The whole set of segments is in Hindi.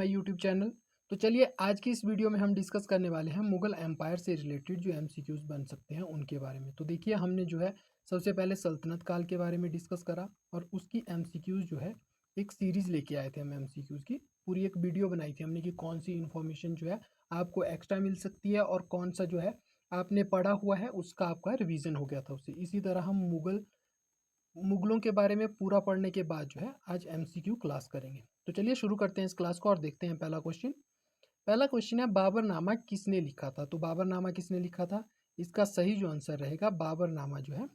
My YouTube channel. तो चलिए आज की इस वीडियो में हम डिस्कस करने वाले हैं मुगल एम्पायर से रिलेटेड जो एमसीक्यूज बन सकते हैं उनके बारे में। तो देखिए हमने जो है सबसे पहले सल्तनत काल के बारे में डिस्कस करा और उसकी एमसीक्यूज जो है एक सीरीज लेके आए थे हम एमसीक्यूज की। पूरी एक वीडियो बनाई थी हमने कि कौन सी इन्फॉर्मेशन जो है आपको एक्स्ट्रा मिल सकती है और कौन सा जो है आपने पढ़ा हुआ है उसका आपका रिवीजन हो गया था उससे। इसी तरह हम मुगलों के बारे में पूरा पढ़ने के बाद जो है आज एमसीक्यू क्लास करेंगे। तो चलिए शुरू करते हैं इस क्लास को और देखते हैं पहला क्वेश्चन। पहला क्वेश्चन है बाबरनामा किसने लिखा था। तो बाबरनामा किसने लिखा था, इसका सही जो आंसर रहेगा बाबरनामा जो है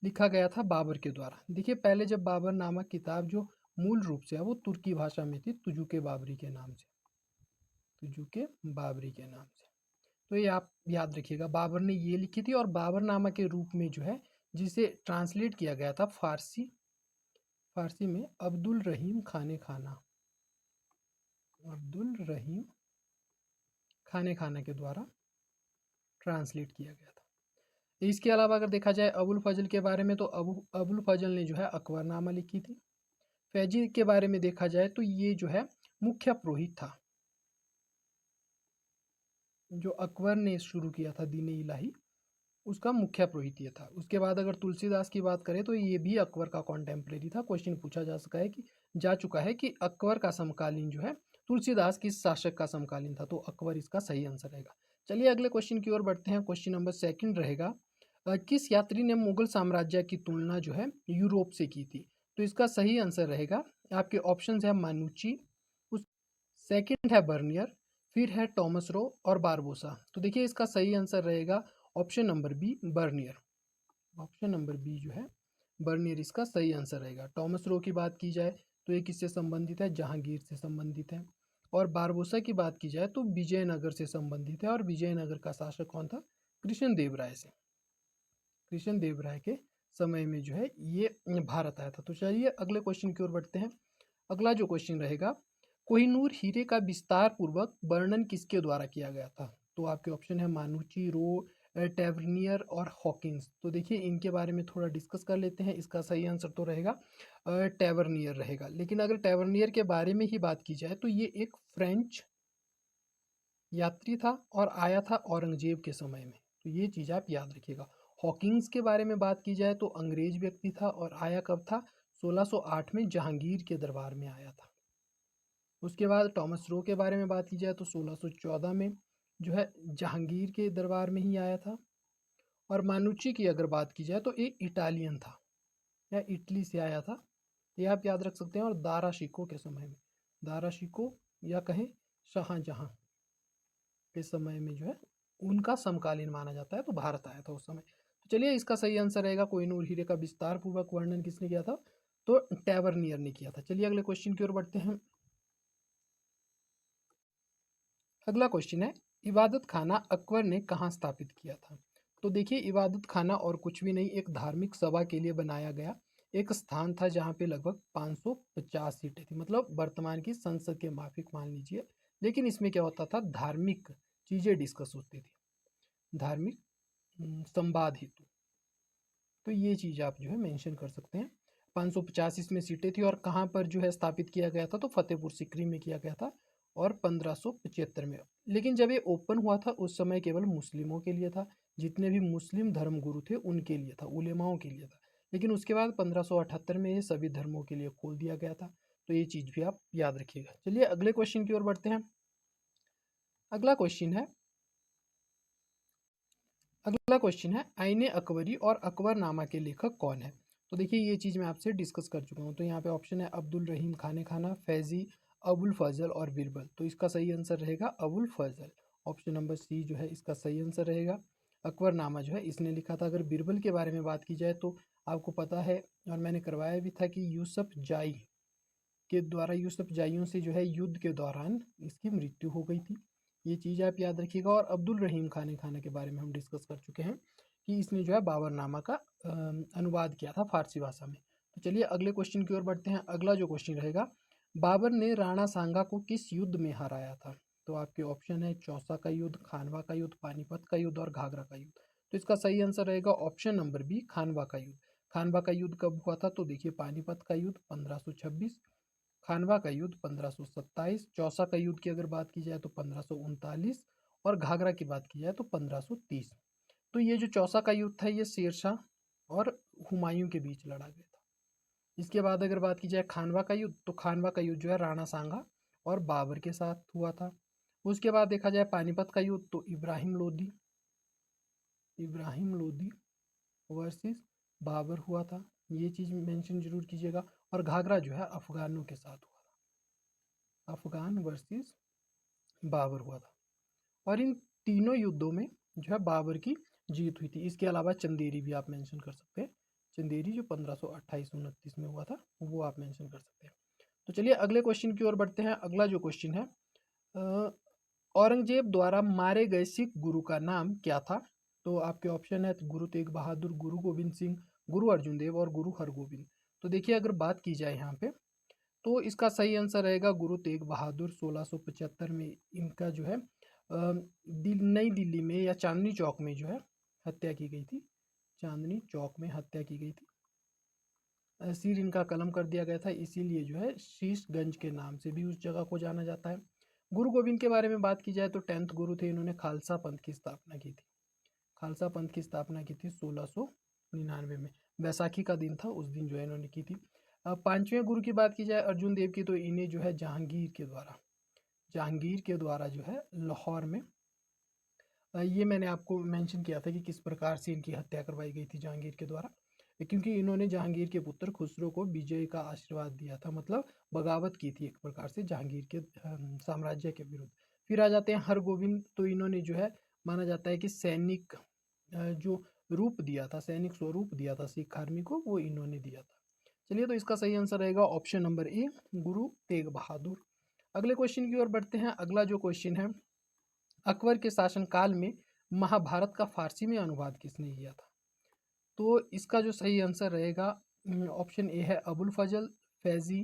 लिखा गया था बाबर के द्वारा। देखिए पहले जब बाबरनामा किताब जो मूल रूप से है वो तुर्की भाषा में थी, तुजुके बाबरी के नाम से, तुजुके बाबरी के नाम से। तो ये आप याद रखिएगा, बाबर ने ये लिखी थी और बाबरनामा के रूप में जो है जिसे ट्रांसलेट किया गया था फारसी में अब्दुल रहीम खाने खाना, अब्दुल रहीम खाने खाना के द्वारा ट्रांसलेट किया गया था। इसके अलावा अगर देखा जाए अबुल फजल के बारे में तो अबुल फजल ने जो है अकबरनामा लिखी थी। फैजी के बारे में देखा जाए तो ये जो है मुख्य पुरोहित था, जो अकबर ने शुरू किया था दीन इलाही, उसका मुख्य पुरोहित ये था। उसके बाद अगर तुलसीदास की बात करें तो ये भी अकबर का कॉन्टेम्परेरी था। क्वेश्चन पूछा जा चुका है कि अकबर का समकालीन जो है तुलसीदास किस शासक का समकालीन था, तो अकबर इसका सही आंसर रहेगा। चलिए अगले क्वेश्चन की ओर बढ़ते हैं। क्वेश्चन नंबर सेकंड रहेगा, किस यात्री ने मुगल साम्राज्य की तुलना जो है यूरोप से की थी। तो इसका सही आंसर रहेगा, आपके ऑप्शन है मानुची, उस सेकंड है बर्नियर, फिर है टॉमस रो और बारबोसा। तो देखिए इसका सही आंसर रहेगा option number B Bernier. Option number B जो है बर्नियर इसका सही आंसर रहेगा। टॉमस रो की बात की जाए तो ये किससे संबंधित है, जहांगीर से संबंधित है। और बारबोसा की बात की जाए तो विजयनगर से संबंधित है और विजयनगर का शासक कौन था, कृष्णदेव राय से, कृष्णदेव राय के समय में जो है ये भारत आया था। तो चलिए अगले क्वेश्चन की ओर बढ़ते हैं। अगला जो क्वेश्चन रहेगा, कोहिनूर हीरे का विस्तार पूर्वक वर्णन किसके द्वारा किया गया था। तो आपके ऑप्शन है मानुची, रो, टेवर्नियर और हॉकिंस। तो देखिए इनके बारे में थोड़ा डिस्कस कर लेते हैं। इसका सही आंसर तो रहेगा टेवर्नियर रहेगा। लेकिन अगर टेवर्नियर के बारे में ही बात की जाए तो ये एक फ्रेंच यात्री था और आया था औरंगजेब के समय में, तो ये चीज़ आप याद रखिएगा। हॉकिंस के बारे में बात की जाए तो अंग्रेज व्यक्ति था और आया कब था, 1608 में जहांगीर के दरबार में आया था। उसके बाद टॉमस रो के बारे में बात की जाए तो 1614 में जो है जहांगीर के दरबार में ही आया था। और मानुची की अगर बात की जाए तो एक इटालियन था या इटली से आया था, ये आप याद रख सकते हैं। और दारा शिको के समय में, दारा शिको या कहें शाहजहां के समय में जो है उनका समकालीन माना जाता है, तो भारत आया था उस समय। तो चलिए इसका सही आंसर रहेगा कोहिनूर हीरे का विस्तार पूर्वक वर्णन किसने किया था, तो टैवर्नियर ने किया था। चलिए अगले क्वेश्चन की ओर बढ़ते हैं। अगला क्वेश्चन है, इबादत खाना अकबर ने कहाँ स्थापित किया था। तो देखिए इबादत खाना और कुछ भी नहीं, एक धार्मिक सभा के लिए बनाया गया एक स्थान था जहाँ पे लगभग 550 सीटें थी, मतलब वर्तमान की संसद के माफिक मान लीजिए। लेकिन इसमें क्या होता था, धार्मिक चीज़ें डिस्कस होती थी, धार्मिक संवाद हेतु। तो ये चीज़ आप जो है मेंशन कर सकते हैं। 550 इसमें सीटें थी और कहाँ पर जो है स्थापित किया गया था, तो फतेहपुर सीकरी में किया गया था और 1575 में। लेकिन जब ये ओपन हुआ था उस समय केवल मुस्लिमों के लिए था, जितने भी मुस्लिम धर्मगुरु थे उनके लिए था, उलेमाओं के लिए था। लेकिन उसके बाद 1578 में ये सभी धर्मों के लिए खोल दिया गया था। तो ये चीज़ भी आप याद रखिएगा। चलिए अगले क्वेश्चन की ओर बढ़ते हैं। अगला क्वेश्चन है, अगला क्वेश्चन है आईने अकबरी और अकबरनामा के लेखक कौन है। तो देखिए ये चीज़ मैं आपसे डिस्कस कर चुका हूँ। तो यहाँ पे ऑप्शन है अब्दुल रहीम खाने खाना, फैजी, अबुल फजल और बीरबल। तो इसका सही आंसर रहेगा अबुल फजल। ऑप्शन नंबर सी जो है इसका सही आंसर रहेगा। अकबरनामा जो है इसने लिखा था। अगर बीरबल के बारे में बात की जाए तो आपको पता है और मैंने करवाया भी था कि यूसुफ जाई के द्वारा, यूसुफ जाइयों से जो है युद्ध के दौरान इसकी मृत्यु हो गई थी। ये चीज़ आप याद रखिएगा। और अब्दुल रहीम खाने खाना के बारे में हम डिस्कस कर चुके हैं कि इसने जो है बाबरनामा का अनुवाद किया था फारसी भाषा में। तो चलिए अगले क्वेश्चन की ओर बढ़ते हैं। अगला जो क्वेश्चन रहेगा, बाबर ने राणा सांगा को किस युद्ध में हराया था। तो आपके ऑप्शन है चौसा का युद्ध, खानवा का युद्ध, पानीपत का युद्ध और घाघरा का युद्ध। तो इसका सही आंसर रहेगा ऑप्शन नंबर बी, खानवा का युद्ध। खानवा का युद्ध कब हुआ था, तो देखिए पानीपत का युद्ध 1526, खानवा का युद्ध 1527, चौसा का युद्ध की अगर बात की जाए तो 1539 और घाघरा की बात की जाए तो 1530। तो ये जो चौसा का युद्ध था ये शेरशाह और हुमायूं के बीच लड़ा गया था। इसके बाद अगर बात की जाए खानवा का युद्ध, तो खानवा का युद्ध जो है राणा सांगा और बाबर के साथ हुआ था। उसके बाद देखा जाए पानीपत का युद्ध, तो इब्राहिम लोदी वर्सेस बाबर हुआ था, ये चीज़ मेंशन जरूर कीजिएगा। और घाघरा जो है अफगानों के साथ हुआ था, अफगान वर्सेस बाबर हुआ था। और इन तीनों युद्धों में जो है बाबर की जीत हुई थी। इसके अलावा चंदेरी भी आप मेंशन कर सकते हैं, चंदेरी जो 1528-29 में हुआ था वो आप मेंशन कर सकते हैं। तो चलिए अगले क्वेश्चन की ओर बढ़ते हैं। अगला जो क्वेश्चन है, औरंगजेब द्वारा मारे गए सिख गुरु का नाम क्या था? तो आपके ऑप्शन है गुरु तेग बहादुर, गुरु गोविंद सिंह, गुरु अर्जुन देव और गुरु हरगोविंद। तो देखिए अगर बात की जाए यहाँ पे, तो इसका सही आंसर रहेगा गुरु तेग बहादुर। 1675 में इनका जो है नई दिल्ली में या चांदनी चौक में जो है हत्या की गई थी, चांदनी चौक में हत्या की गई थी। सिर इनका कलम कर दिया गया था, इसीलिए जो है शीशगंज के नाम से भी उस जगह को जाना जाता है। गुरु गोविंद के बारे में बात की जाए तो 10th गुरु थे, इन्होंने खालसा पंथ की स्थापना की थी। खालसा पंथ की स्थापना की थी 1699 में, बैसाखी का दिन था, उस दिन जो है इन्होंने की थी। 5वें गुरु की बात की जाए अर्जुन देव की, तो इन्हें जो है जहांगीर के द्वारा जो है लाहौर में, ये मैंने आपको मेंशन किया था कि किस प्रकार से इनकी हत्या करवाई गई थी जहांगीर के द्वारा, क्योंकि इन्होंने जहांगीर के पुत्र खुसरो को विजय का आशीर्वाद दिया था, मतलब बगावत की थी एक प्रकार से जहांगीर के साम्राज्य के विरुद्ध। फिर आ जाते हैं हरगोविंद, तो इन्होंने जो है माना जाता है कि सैनिक जो रूप दिया था, सैनिक स्वरूप दिया था सिख आर्मी को, वो इन्होंने दिया था। चलिए तो इसका सही आंसर रहेगा option number A, Guru Tegh Bahadur. अगले क्वेश्चन की ओर बढ़ते हैं। अगला जो क्वेश्चन है, अकबर के शासनकाल में महाभारत का फारसी में अनुवाद किसने किया था? तो इसका जो सही आंसर रहेगा ऑप्शन ए है अबुल फजल, फैजी,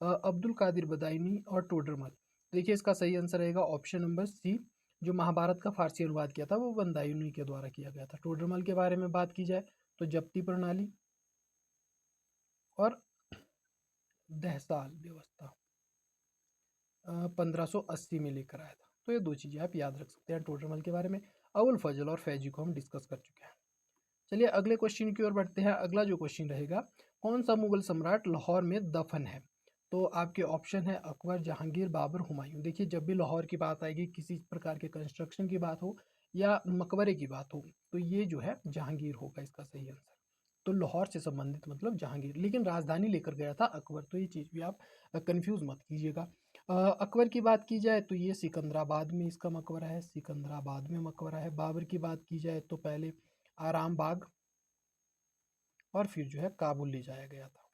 अब्दुल कादिर बदायूनी और टोडरमल। देखिए इसका सही आंसर रहेगा ऑप्शन नंबर सी, जो महाभारत का फारसी अनुवाद किया था वो बदायूनी के द्वारा किया गया था। टोडरमल के बारे में बात की जाए तो जप्ती प्रणाली और दहसाल व्यवस्था 1580 में लेकर आया था। तो ये दो चीज़ें आप याद रख सकते हैं टोडरमल के बारे में। अबुल फजल और फैजी को हम डिस्कस कर चुके हैं। चलिए अगले क्वेश्चन की ओर बढ़ते हैं। अगला जो क्वेश्चन रहेगा, कौन सा मुगल सम्राट लाहौर में दफन है? तो आपके ऑप्शन है अकबर, जहांगीर, बाबर, हुमायूं। देखिए जब भी लाहौर की बात आएगी, किसी प्रकार के कंस्ट्रक्शन की बात हो या मकबरे की बात हो, तो ये जो है जहांगीर होगा इसका सही आंसर। तो लाहौर से संबंधित मतलब जहांगीर, लेकिन राजधानी लेकर गया था अकबर, तो ये चीज़ भी आप कंफ्यूज मत कीजिएगा। अकबर की बात की जाए तो ये सिकंदराबाद में इसका मकबरा है, सिकंदराबाद में मकबरा है। बाबर की बात की जाए तो पहले आराम बाग और फिर जो है काबुल ले जाया गया था।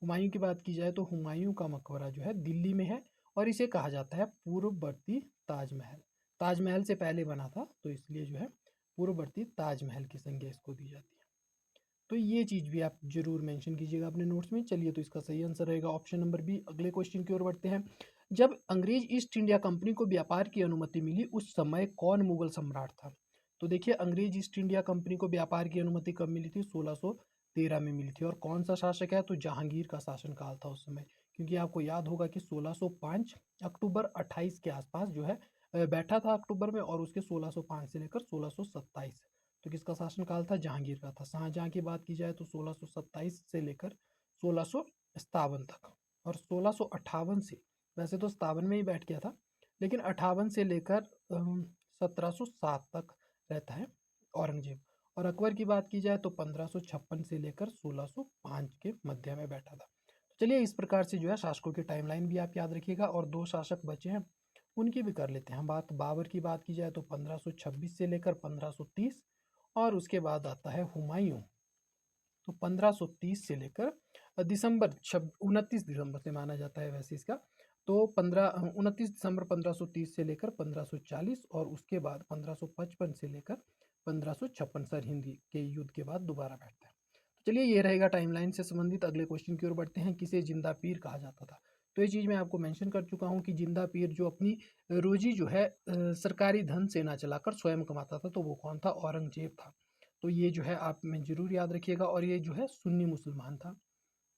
हुमायूं की बात की जाए तो हुमायूं का मकबरा जो है दिल्ली में है और इसे कहा जाता है पूर्ववर्ती ताजमहल। ताजमहल से पहले बना था, तो इसलिए जो है पूर्ववर्ती ताजमहल की संज्ञा इसको दी जाती है। तो ये चीज़ भी आप जरूर मेंशन कीजिएगा अपने नोट्स में। चलिए तो इसका सही आंसर रहेगा ऑप्शन नंबर बी। अगले क्वेश्चन की ओर बढ़ते हैं। जब अंग्रेज ईस्ट इंडिया कंपनी को व्यापार की अनुमति मिली, उस समय कौन मुगल सम्राट था? तो देखिए अंग्रेज ईस्ट इंडिया कंपनी को व्यापार की अनुमति कब मिली थी? 1613 में मिली थी। और कौन सा शासक है? तो जहांगीर का शासनकाल था उस समय, क्योंकि आपको याद होगा कि 1605 अक्टूबर 28 के आसपास जो है बैठा था अक्टूबर में, और उसके 1605 से लेकर 1627, तो किसका शासनकाल था? जहांगीर का था। शाहजहां की बात की जाए तो 1627 से लेकर 1657 तक, और 1658 से, वैसे तो 57 में ही बैठ गया था, लेकिन 58 से लेकर 1707 तक रहता है औरंगजेब। और अकबर की बात की जाए तो 1556 से लेकर 1605 के मध्य में बैठा था। चलिए इस प्रकार से जो है शासकों की टाइमलाइन भी आप याद रखिएगा। और दो शासक बचे हैं, उनकी भी कर लेते हैं बात। बाबर की बात की जाए तो 1526 से लेकर 1530, और उसके बाद आता है हुमायूं, तो 1530 से लेकर दिसंबर 29 दिसंबर से माना जाता है वैसे इसका, तो 29 दिसंबर 1530 से लेकर 1540, और उसके बाद 1555 से लेकर 1556 सरहिंद के युद्ध के बाद दोबारा बैठता है। तो चलिए ये रहेगा टाइमलाइन से संबंधित। अगले क्वेश्चन की ओर बढ़ते हैं। किसे जिंदा पीर कहा जाता था? तो ये चीज़ मैं आपको मेंशन कर चुका हूँ कि जिंदा पीर जो अपनी रोजी जो है सरकारी धन से ना चलाकर स्वयं कमाता था, तो वो कौन था? औरंगजेब था। तो ये जो है आप में ज़रूर याद रखिएगा। और ये जो है सुन्नी मुसलमान था।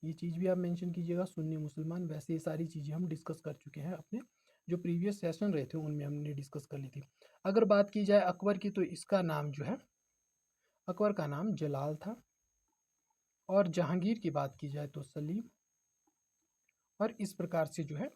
ये चीज़ भी आप मेंशन कीजिएगा, सुन्नी मुसलमान। वैसे ये सारी चीज़ें हम डिस्कस कर चुके हैं, अपने जो प्रीवियस सेशन रहे थे उनमें हमने डिस्कस कर ली थी। अगर बात की जाए अकबर की, तो इसका नाम जो है, अकबर का नाम जलाल था। और जहांगीर की बात की जाए तो सलीम। और इस प्रकार से जो है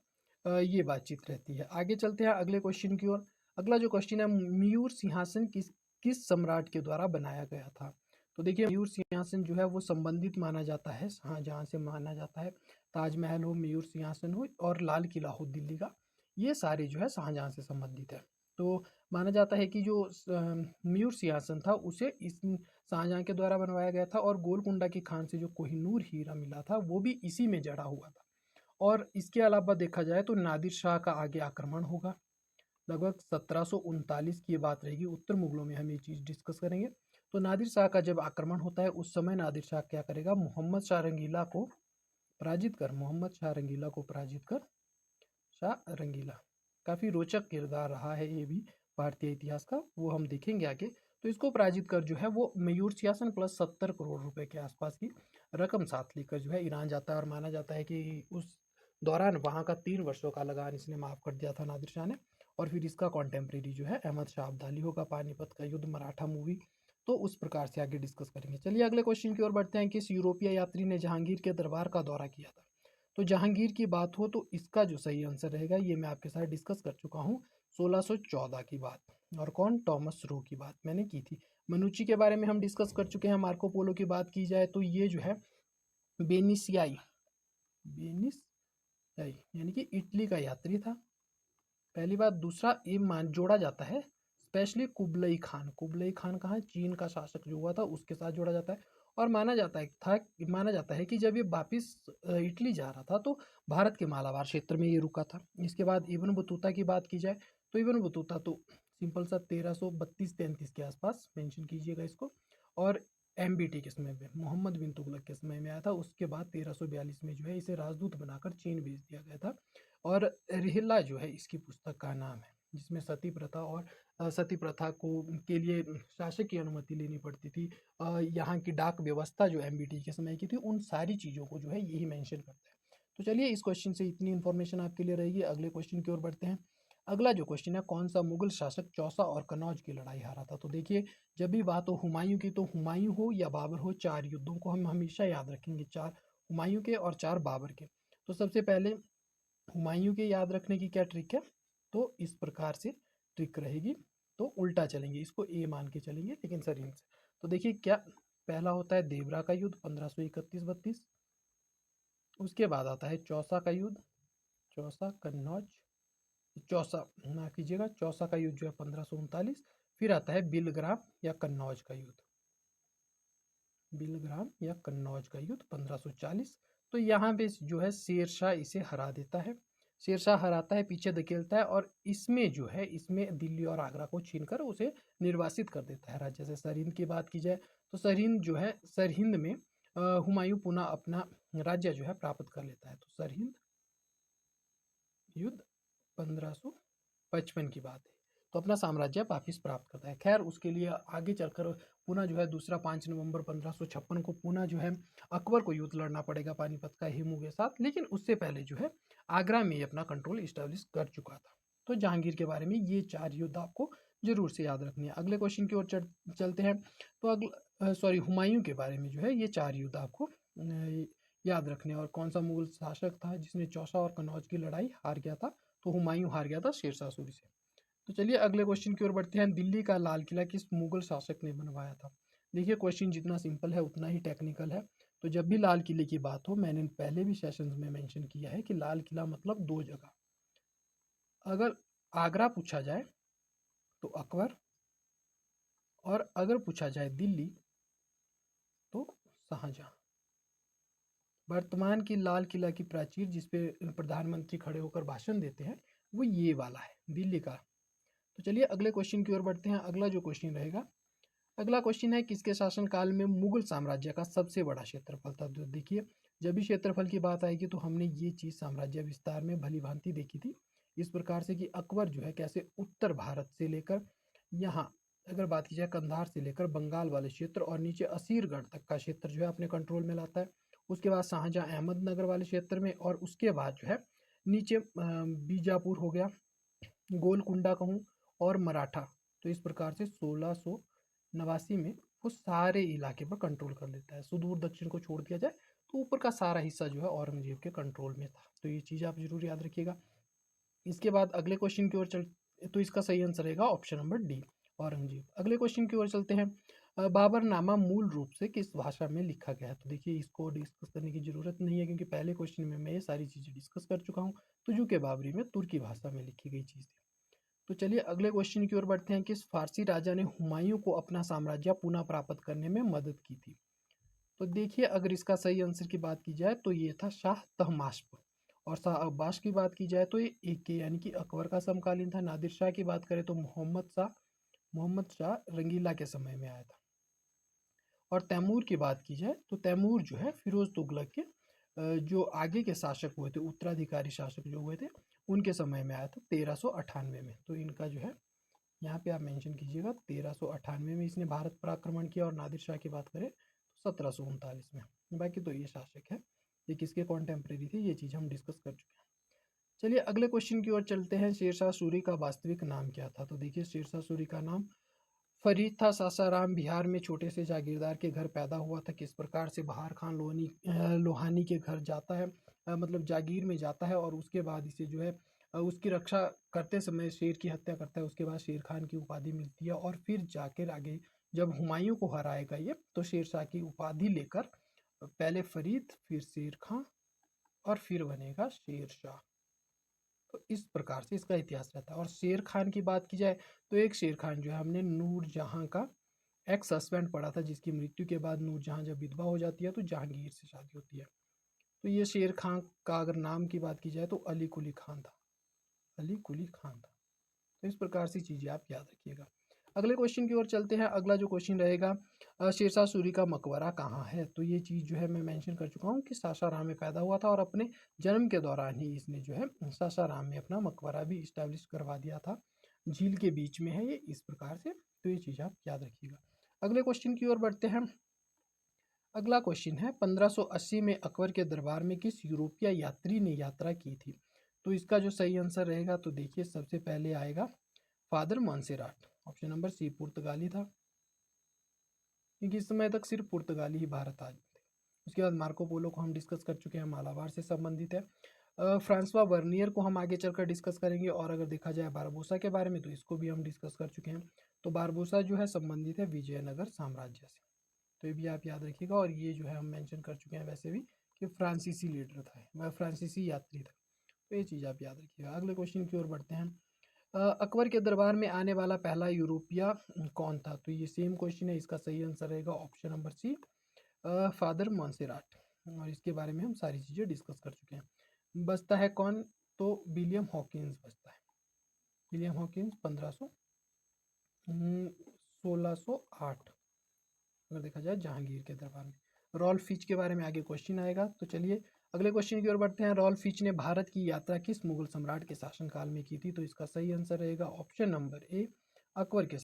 ये बातचीत रहती है। आगे चलते हैं अगले क्वेश्चन की ओर। अगला जो क्वेश्चन है, मयूर सिंहासन किस किस सम्राट के द्वारा बनाया गया था? तो देखिए, मयूर सिंहासन जो है वो संबंधित माना जाता है शाहजहां से, माना जाता है। ताजमहल हो, मयूर सिंहासन हो और लाल किला हो दिल्ली का, ये सारे जो है शाहजहां से संबंधित है। तो माना जाता है कि जो मयूर सिंहासन था उसे इस शाहजहां के द्वारा बनवाया गया था। और गोलकुंडा की खान से जो कोहिनूर हीरा मिला था वो भी इसी में जड़ा हुआ था। और इसके अलावा देखा जाए तो नादिर शाह का आगे आक्रमण होगा, लगभग 1739 की ये बात रहेगी। उत्तर मुगलों में हम ये चीज़ डिस्कस करेंगे। तो नादिर शाह का जब आक्रमण होता है, उस समय नादिर शाह क्या करेगा, मोहम्मद शाह रंगीला को पराजित कर, मोहम्मद शाह रंगीला को पराजित कर, शाह रंगीला काफ़ी रोचक किरदार रहा है ये भी भारतीय इतिहास का, वो हम देखेंगे आगे। तो इसको पराजित कर जो है वो मयूर सिंहासन प्लस 70 करोड़ रुपए के आसपास की रकम साथ लेकर जो है ईरान जाता है। और माना जाता है कि उस दौरान वहाँ का 3 वर्षों का लगान इसने माफ़ कर दिया था नादिर शाह ने। और फिर इसका कॉन्टेम्प्रेरी जो है अहमद शाह अब्दाली होगा, पानीपत का युद्ध, मराठा मूवी। तो उस प्रकार से आगे डिस्कस करेंगे। चलिए अगले क्वेश्चन की ओर बढ़ते हैं। किस यूरोपीय यात्री ने जहांगीर के दरबार का दौरा किया था? तो जहांगीर की बात हो तो इसका जो सही आंसर रहेगा, ये मैं आपके साथ डिस्कस कर चुका हूँ, 1614 की बात। और कौन, टॉमस रो की बात मैंने की थी। मनुची के बारे में हम डिस्कस कर चुके हैं। मार्को पोलो की बात की जाए तो ये जो है बेनिसियाई, बेनिसियाई यानी कि इटली का यात्री था, पहली बात। दूसरा, ये मान जोड़ा जाता है specially Kublai Khan. Kublai Khan कहाँ है, चीन का शासक जो हुआ था उसके साथ जोड़ा जाता है। और माना जाता है कि जब ये वापिस इटली जा रहा था तो भारत के मालाबार क्षेत्र में ये रुका था। इसके बाद इब्न बतूता की बात की जाए तो इब्न बतूता तो सिंपल सा 1332-33 के आसपास मेंशन कीजिएगा इसको। और एमबीटी के समय में, मोहम्मद बिन तुगलक के समय में आया था। उसके बाद 1342 में जो है इसे राजदूत बनाकर चीन भेज दिया गया था। और रिहिला जो है इसकी पुस्तक का नाम है, जिसमें सती प्रथा और सती प्रथा को के लिए शासक की अनुमति लेनी पड़ती थी। यहाँ की डाक व्यवस्था जो एमबीटी के समय की थी, उन सारी चीज़ों को जो है यही मेंशन करता है। तो चलिए इस क्वेश्चन से इतनी इन्फॉर्मेशन आपके लिए रहेगी। अगले क्वेश्चन की ओर बढ़ते हैं। अगला जो क्वेश्चन है, कौन सा मुगल शासक चौसा और कन्नौज की लड़ाई हारा था? तो देखिए, जब भी बात हो हुमायूं की, तो हुमायूं हो या बाबर हो, 4 युद्धों को हम हमेशा याद रखेंगे, 4 हुमायूं के और 4 बाबर के। तो सबसे पहले हुमायूं के याद रखने की क्या ट्रिक है, तो इस प्रकार से ट्रिक रहेगी। तो उल्टा चलेंगे, इसको ए मान के चलेंगे लेकिन सर से। तो देखिए क्या, पहला होता है देवरा का युद्ध 1531-32। उसके बाद आता है चौसा का युद्ध, चौसा कन्नौज, चौसा ना कीजिएगा, चौसा का युद्ध जो है 1539। फिर आता है बिलग्राम या कन्नौज का युद्ध, बिलग्राम या कन्नौज का युद्ध 1540। तो यहाँ पे जो है शेरशाह इसे हरा देता है, शेरशाह हराता है, पीछे धकेलता है। और इसमें जो है, इसमें दिल्ली और आगरा को छीनकर उसे निर्वासित कर देता है राज्य से। सरहिंद की बात की जाए तो सरहिंद जो है, सरहिंद में हुमायूं पुनः अपना राज्य जो है प्राप्त कर लेता है। तो सरहिंद युद्ध 1555 की बात है। तो अपना साम्राज्य वापिस प्राप्त करता है। खैर उसके लिए आगे चलकर पुनः जो है दूसरा 5 नवंबर 1556 को पुनः जो है अकबर को युद्ध लड़ना पड़ेगा पानीपत का हिमू के साथ। लेकिन उससे पहले जो है आगरा में अपना कंट्रोल इस्टेब्लिश कर चुका था। तो जहांगीर के बारे में ये 4 युद्ध आपको जरूर से याद रखनी है। अगले क्वेश्चन की ओर चलते हैं। तो अगला हुमायूं के बारे में जो है ये 4 युद्ध आपको याद रखने। और कौन सा मुगल शासक था जिसने चौसा और कन्नौज की लड़ाई हार गया था? तो हुमायूं हार गया था शेरशाह सूरी से। तो चलिए अगले क्वेश्चन की ओर बढ़ते हैं। दिल्ली का लाल किला किस मुगल शासक ने बनवाया था? देखिए क्वेश्चन जितना सिंपल है उतना ही टेक्निकल है। तो जब भी लाल किले की बात हो, मैंने पहले भी सेशंस में मेंशन किया है कि लाल किला मतलब 2 जगह। अगर आगरा पूछा जाए तो अकबर, और अगर पूछा जाए दिल्ली तो शाहजहां। वर्तमान की लाल किला की प्राचीर जिसपे प्रधानमंत्री खड़े होकर भाषण देते हैं, वो ये वाला है, दिल्ली का। तो चलिए अगले क्वेश्चन की ओर बढ़ते हैं। अगला जो क्वेश्चन रहेगा, अगला क्वेश्चन है किसके शासनकाल में मुगल साम्राज्य का सबसे बड़ा क्षेत्रफल था? तो देखिए, जब भी क्षेत्रफल की बात आएगी तो हमने ये चीज़ साम्राज्य विस्तार में भली भांति देखी थी, इस प्रकार से कि अकबर जो है कैसे उत्तर भारत से लेकर यहाँ, अगर बात की जाए कंधार से लेकर बंगाल वाले क्षेत्र और नीचे असीरगढ़ तक का क्षेत्र जो है अपने कंट्रोल में लाता है। उसके बाद शाहजहाँ अहमदनगर वाले क्षेत्र में, और उसके बाद जो है नीचे बीजापुर हो गया, गोलकुंडा कहूँ, और मराठा। तो इस प्रकार से 1689 में वो सारे इलाके पर कंट्रोल कर लेता है। सुदूर दक्षिण को छोड़ दिया जाए तो ऊपर का सारा हिस्सा जो है औरंगजेब के कंट्रोल में था। तो ये चीज़ आप जरूर याद रखिएगा। इसके बाद अगले क्वेश्चन की ओर चल, तो इसका सही आंसर रहेगा ऑप्शन नंबर डी, औरंगजेब। अगले क्वेश्चन की ओर चलते हैं। बाबरनामा मूल रूप से किस भाषा में लिखा गया है? तो देखिए इसको डिस्कस करने की जरूरत नहीं है, क्योंकि पहले क्वेश्चन में मैं ये सारी चीज़ें डिस्कस कर चुका हूँ। तुजूके बाबरी में तुर्की भाषा में लिखी गई चीज़ थी। तो चलिए अगले क्वेश्चन की ओर बढ़ते हैं। किस फारसी राजा ने हुमायूं को अपना साम्राज्य पुनः प्राप्त करने में मदद की थी? तो देखिए अगर इसका सही आंसर की बात की जाए तो ये था शाह तहमास्प। और शाह अब्बास की बात की जाए तो ये एक के यानी कि अकबर का समकालीन था। नादिर शाह की बात करें तो मोहम्मद शाह रंगीला के समय में आया था। और तैमूर की बात की जाए तो तैमूर जो है फिरोज तुगलक के जो आगे के शासक हुए थे, उत्तराधिकारी शासक जो हुए थे, उनके समय में आया था 1398 में। तो इनका जो है यहाँ पे आप मेंशन कीजिएगा 1398 में इसने भारत पर आक्रमण किया। और नादिर शाह की बात करें तो 1739 में। बाकी तो ये शासक है, ये किसके कॉन्टेम्प्रेरी थे ये चीज़ हम डिस्कस कर चुके हैं। चलिए अगले क्वेश्चन की ओर चलते हैं। शेरशाह सूरी का वास्तविक नाम क्या था? तो देखिए शेरशाह सूरी का नाम फरीद था। सासाराम बिहार में छोटे से जागीरदार के घर पैदा हुआ था। किस प्रकार से बहार खान लोहानी के घर जाता है, मतलब जागीर में जाता है, और उसके बाद इसे जो है उसकी रक्षा करते समय शेर की हत्या करता है। उसके बाद शेर खान की उपाधि मिलती है, और फिर जाकर आगे जब हुमायूं को हराएगा ये, तो शेरशाह की उपाधि लेकर पहले फरीद, फिर शेर खां, और फिर बनेगा शेरशाह। तो इस प्रकार से इसका इतिहास रहता है। और शेर खान की बात की जाए तो एक शेर खान जो है, हमने नूरजहां का एक्स हस्बैंड पढ़ा था, जिसकी मृत्यु के बाद नूरजहां जब विधवा हो जाती है तो जहांगीर से शादी होती है। तो ये शेर खान का अगर नाम की बात की जाए तो अली कुली खान था, अली कुली खान था। तो इस प्रकार से चीज़ें आप याद रखिएगा। अगले क्वेश्चन की ओर चलते हैं। अगला जो क्वेश्चन रहेगा, शेरशाह सूरी का मकबरा कहाँ है? तो ये चीज़ जो है मैं मेंशन कर चुका हूँ कि सासाराम में पैदा हुआ था, और अपने जन्म के दौरान ही इसने जो है सासाराम में अपना मकबरा भी इस्टेब्लिश करवा दिया था। झील के बीच में है ये, इस प्रकार से। तो ये चीज़ आप याद रखिएगा। अगले क्वेश्चन की ओर बढ़ते हैं। अगला क्वेश्चन है 1580 में अकबर के दरबार में किस यूरोपीय यात्री ने यात्रा की थी? तो इसका जो सही आंसर रहेगा, तो देखिए सबसे पहले आएगा फादर मॉन्सेराट। ऑप्शन नंबर सी पुर्तगाली था, क्योंकि इस समय तक सिर्फ पुर्तगाली ही भारत आए थे। उसके बाद मार्को पोलो को हम डिस्कस कर चुके हैं, मालाबार से संबंधित है। फ्रांसवा वर्नियर को हम आगे चलकर डिस्कस करेंगे। और अगर देखा जाए बारबोसा के बारे में तो इसको भी हम डिस्कस कर चुके हैं। तो बारबोसा जो है संबंधित है विजयनगर साम्राज्य से। तो ये भी आप याद रखिएगा। और ये जो है हम मेंशन कर चुके हैं वैसे भी कि फ्रांसीसी लीडर था, वह फ्रांसीसी यात्री था। तो ये चीज़ आप याद रखिएगा। अगले क्वेश्चन की ओर बढ़ते हैं। अकबर के दरबार में आने वाला पहला यूरोपिया कौन था? तो ये सेम क्वेश्चन है, इसका सही आंसर रहेगा ऑप्शन नंबर सी, फादर मॉन्सेराट। और इसके बारे में हम सारी चीज़ें डिस्कस कर चुके हैं। बचता है कौन? तो विलियम हॉकिंस बचता है। विलियम हॉकिंस 1608, अगर देखा जाए जहांगीर के दरबार में। रॉल्फ फिच के बारे में आगे क्वेश्चन आएगा। तो चलिए अगले क्वेश्चन की ओर बढ़ते हैं। रॉल्फ फिच ने भारत की यात्रा किस मुगल सम्राट के शासनकाल में की थी? तो इसका सही आंसर रहेगा ऑप्शन नंबर ए, अकबर के